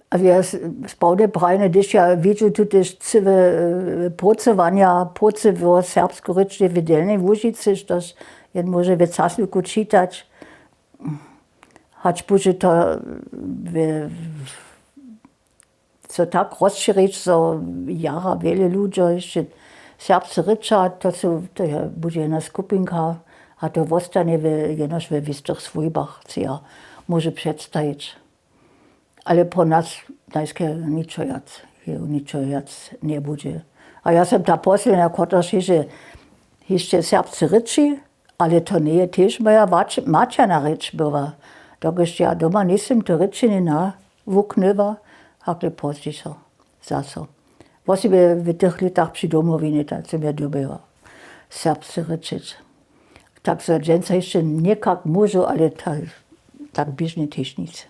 A ja spawne brajne, gdyż ja widzę tu też całe prace w serbsko-rycznej wiedelnej w Łużycy, że jen może w casluku czytać. Choć buże to co tak rozszerzyć, że jara wiele ludzi jeszcze serbscy rycza, to budzie jedna skupinka, a to zostanie jenoż w wistych swojbach, co ja może przedstawić. Ale po nas najskie niczego jac nie będzie. A ja sam ta posledna, kotraż jeszcze serbscy ryczy, ale to nie je też moja materna rycz była. Dokiż ja doma nisem te ryčiny nawuknywa, hakle později so zase. Właśnie w tych latach przy domowinie, tak som ja dobyła serbscy ryczyć. Tak, że dżęca jeszcze nie jak może, ale tak bieżnie też nic.